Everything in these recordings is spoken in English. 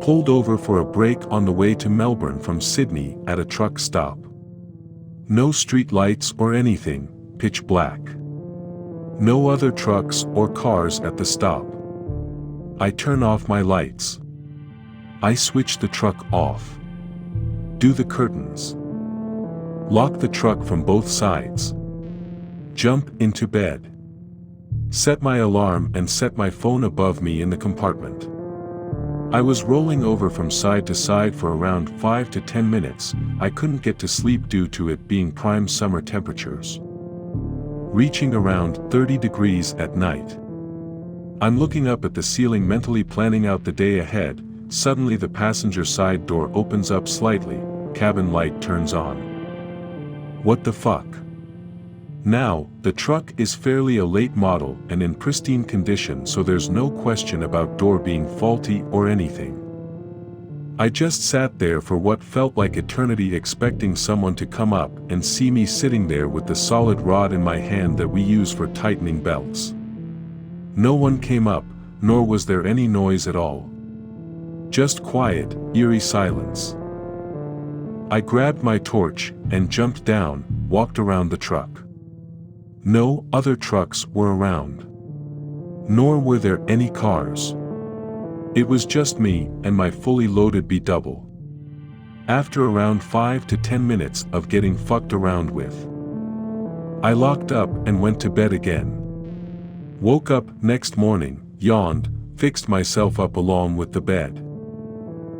Pulled over for a break on the way to Melbourne from Sydney at a truck stop. No street lights or anything, pitch black. No other trucks or cars at the stop. I turn off my lights. I switch the truck off. Do the curtains. Lock the truck from both sides. Jump into bed. Set my alarm and set my phone above me in the compartment. I was rolling over from side to side for around 5 to 10 minutes. I couldn't get to sleep due to it being prime summer temperatures, reaching around 30 degrees at night. I'm looking up at the ceiling mentally planning out the day ahead. Suddenly the passenger side door opens up slightly, cabin light turns on. What the fuck? Now, the truck is fairly a late model and in pristine condition, so there's no question about door being faulty or anything. I just sat there for what felt like eternity expecting someone to come up and see me sitting there with the solid rod in my hand that we use for tightening belts. No one came up, nor was there any noise at all. Just quiet, eerie silence. I grabbed my torch and jumped down, walked around the truck. No other trucks were around. Nor were there any cars. It was just me and my fully loaded B-double. After around 5 to 10 minutes of getting fucked around with, I locked up and went to bed again. Woke up next morning, yawned, fixed myself up along with the bed.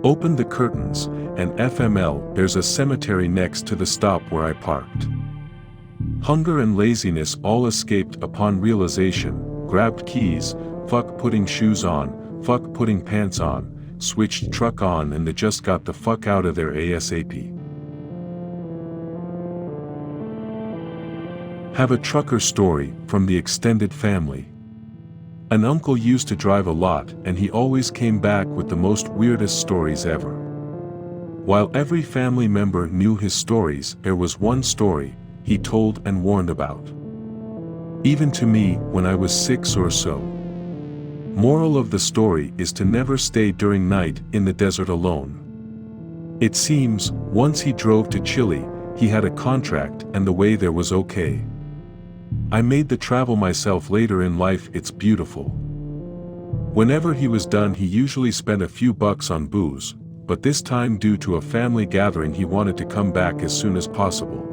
Opened the curtains, and FML, there's a cemetery next to the stop where I parked. Hunger and laziness all escaped upon realization. Grabbed keys, fuck putting shoes on, fuck putting pants on, switched truck on, and they just got the fuck out of there ASAP. Have a trucker story from the extended family. An uncle used to drive a lot and he always came back with the most weirdest stories ever. While every family member knew his stories, there was one story he told and warned about. Even to me when I was 6 or so. Moral of the story is to never stay during night in the desert alone. It seems, once he drove to Chile, he had a contract and the way there was okay. I made the travel myself later in life. It's beautiful. Whenever he was done he usually spent a few bucks on booze, but this time due to a family gathering he wanted to come back as soon as possible.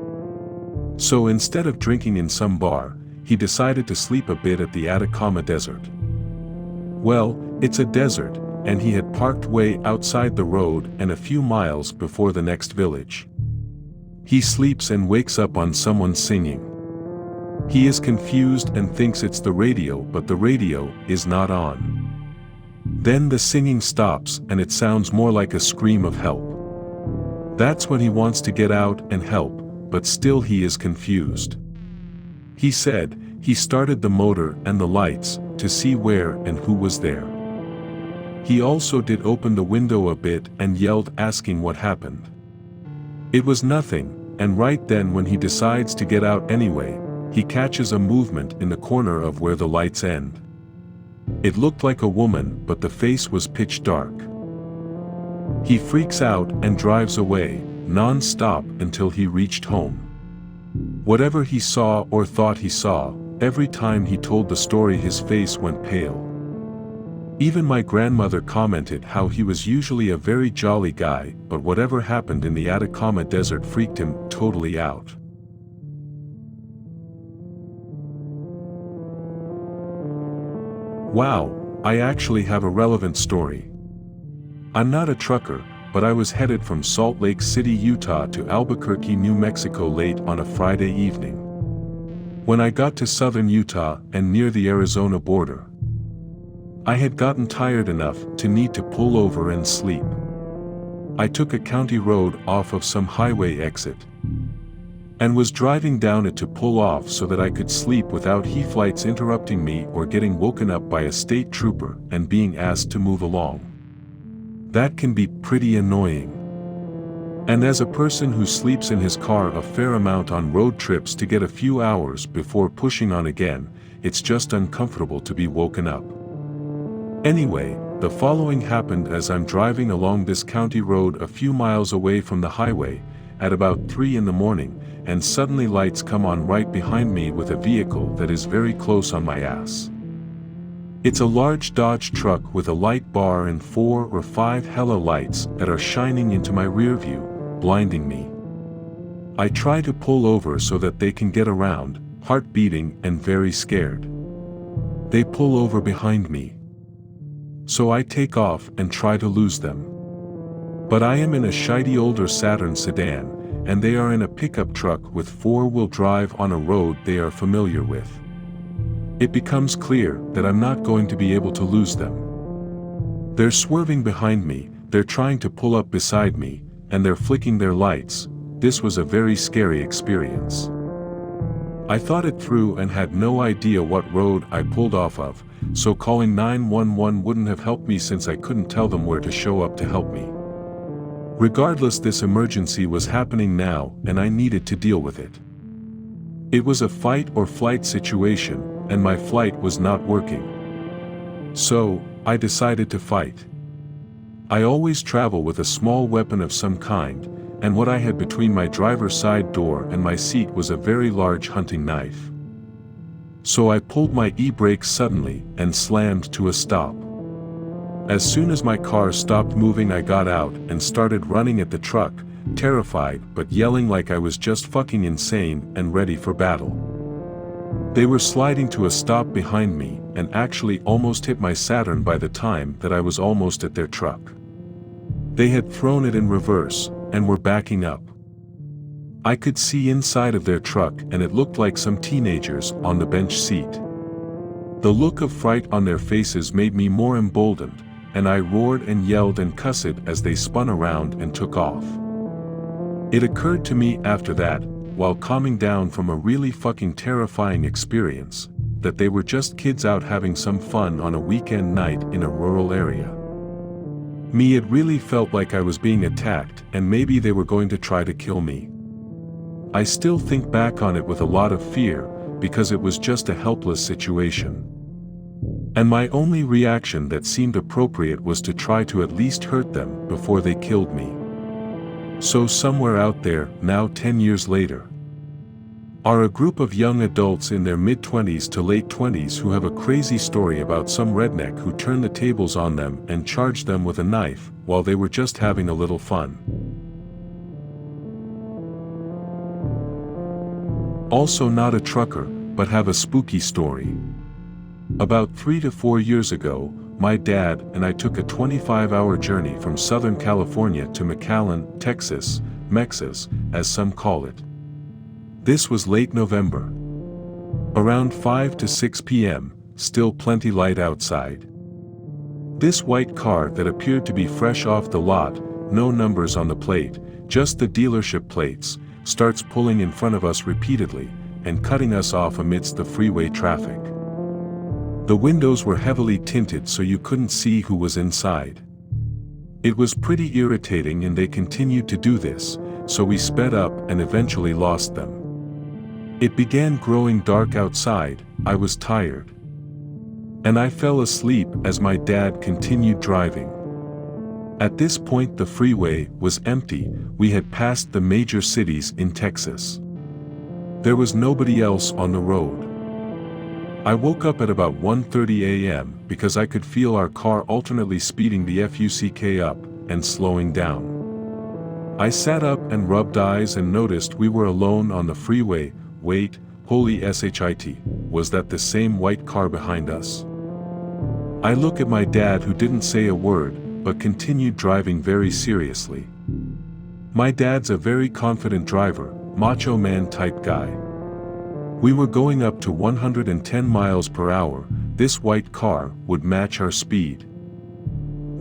So instead of drinking in some bar, he decided to sleep a bit at the Atacama Desert. Well, it's a desert, and he had parked way outside the road and a few miles before the next village. He sleeps and wakes up on someone singing. He is confused and thinks it's the radio, but the radio is not on. Then the singing stops and it sounds more like a scream of help. That's when he wants to get out and help, but still he is confused. He said, he started the motor and the lights, to see where and who was there. He also did open the window a bit and yelled asking what happened. It was nothing, and right then when he decides to get out anyway, he catches a movement in the corner of where the lights end. It looked like a woman, but the face was pitch dark. He freaks out and drives away, non-stop until he reached home. Whatever he saw or thought he saw, every time he told the story his face went pale. Even my grandmother commented how he was usually a very jolly guy, but whatever happened in the Atacama Desert freaked him totally out. Wow, I actually have a relevant story. I'm not a trucker, but I was headed from Salt Lake City, Utah to Albuquerque, New Mexico late on a Friday evening. When I got to southern Utah and near the Arizona border, I had gotten tired enough to need to pull over and sleep. I took a county road off of some highway exit and was driving down it to pull off so that I could sleep without heat lights interrupting me or getting woken up by a state trooper and being asked to move along. That can be pretty annoying. And as a person who sleeps in his car a fair amount on road trips to get a few hours before pushing on again, it's just uncomfortable to be woken up. Anyway, the following happened as I'm driving along this county road a few miles away from the highway, at about 3 in the morning, and suddenly lights come on right behind me with a vehicle that is very close on my ass. It's a large Dodge truck with a light bar and 4 or 5 halo lights that are shining into my rear view, blinding me. I try to pull over so that they can get around, heart beating and very scared. They pull over behind me. So I take off and try to lose them. But I am in a shitty older Saturn sedan, and they are in a pickup truck with 4-wheel drive on a road they are familiar with. It becomes clear that I'm not going to be able to lose them. They're swerving behind me, they're trying to pull up beside me, and they're flicking their lights. This was a very scary experience. I thought it through and had no idea what road I pulled off of, so calling 911 wouldn't have helped me since I couldn't tell them where to show up to help me. Regardless, this emergency was happening now and I needed to deal with it. It was a fight or flight situation, and my flight was not working. So, I decided to fight. I always travel with a small weapon of some kind, and what I had between my driver's side door and my seat was a very large hunting knife. So I pulled my e-brake suddenly and slammed to a stop. As soon as my car stopped moving, I got out and started running at the truck, terrified but yelling like I was just fucking insane and ready for battle. They were sliding to a stop behind me and actually almost hit my Saturn by the time that I was almost at their truck. They had thrown it in reverse and were backing up. I could see inside of their truck and it looked like some teenagers on the bench seat. The look of fright on their faces made me more emboldened, and I roared and yelled and cussed as they spun around and took off. It occurred to me after that, while calming down from a really fucking terrifying experience, that they were just kids out having some fun on a weekend night in a rural area. Me, it really felt like I was being attacked and maybe they were going to try to kill me. I still think back on it with a lot of fear, because it was just a helpless situation. And my only reaction that seemed appropriate was to try to at least hurt them before they killed me. So somewhere out there, now 10 years later, are a group of young adults in their mid-20s to late 20s who have a crazy story about some redneck who turned the tables on them and charged them with a knife while they were just having a little fun. Also not a trucker, but have a spooky story. About 3 to 4 years ago, my dad and I took a 25-hour journey from Southern California to McAllen, Texas, Mexas, as some call it. This was late November. Around 5 to 6 p.m., still plenty light outside. This white car that appeared to be fresh off the lot, no numbers on the plate, just the dealership plates, starts pulling in front of us repeatedly, and cutting us off amidst the freeway traffic. The windows were heavily tinted so you couldn't see who was inside. It was pretty irritating and they continued to do this, so we sped up and eventually lost them. It began growing dark outside, I was tired. And I fell asleep as my dad continued driving. At this point the freeway was empty, we had passed the major cities in Texas. There was nobody else on the road. I woke up at about 1:30 a.m. because I could feel our car alternately speeding the fuck up and slowing down. I sat up and rubbed eyes and noticed we were alone on the freeway. Wait, holy shit, was that the same white car behind us? I look at my dad, who didn't say a word, but continued driving very seriously. My dad's a very confident driver, macho man type guy. We were going up to 110 miles per hour, this white car would match our speed.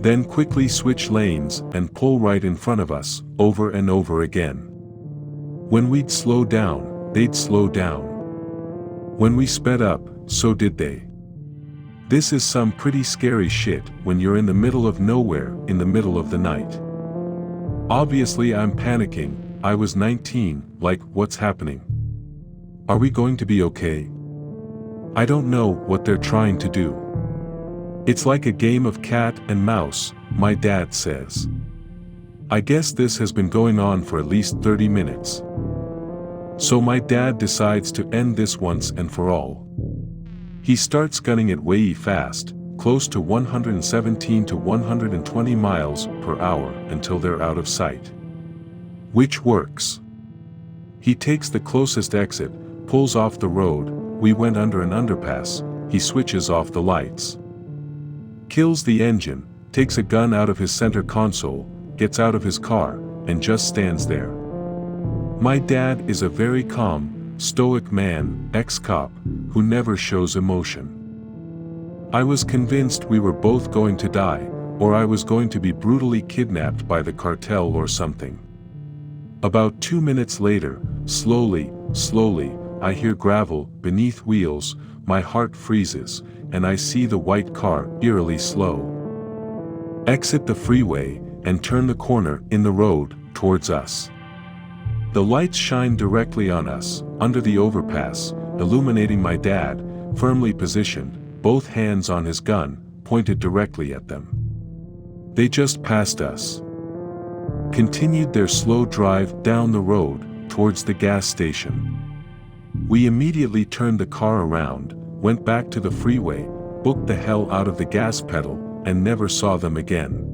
Then quickly switch lanes and pull right in front of us, over and over again. When we'd slow down, they'd slow down. When we sped up, so did they. This is some pretty scary shit when you're in the middle of nowhere, in the middle of the night. Obviously I'm panicking, I was 19, like, what's happening? Are we going to be okay? I don't know what they're trying to do. It's like a game of cat and mouse, my dad says. I guess this has been going on for at least 30 minutes. So my dad decides to end this once and for all. He starts gunning it way fast, close to 117 to 120 miles per hour until they're out of sight. Which works. He takes the closest exit, pulls off the road, we went under an underpass, he switches off the lights. Kills the engine, takes a gun out of his center console, gets out of his car, and just stands there. My dad is a very calm, stoic man, ex-cop, who never shows emotion. I was convinced we were both going to die, or I was going to be brutally kidnapped by the cartel or something. About 2 minutes later, slowly, I hear gravel beneath wheels, my heart freezes, and I see the white car eerily slow exit the freeway and turn the corner in the road towards us. The lights shine directly on us, under the overpass, illuminating my dad, firmly positioned, both hands on his gun, pointed directly at them. They just passed us. Continued their slow drive down the road, towards the gas station. We immediately turned the car around, went back to the freeway, booked the hell out of the gas pedal, and never saw them again.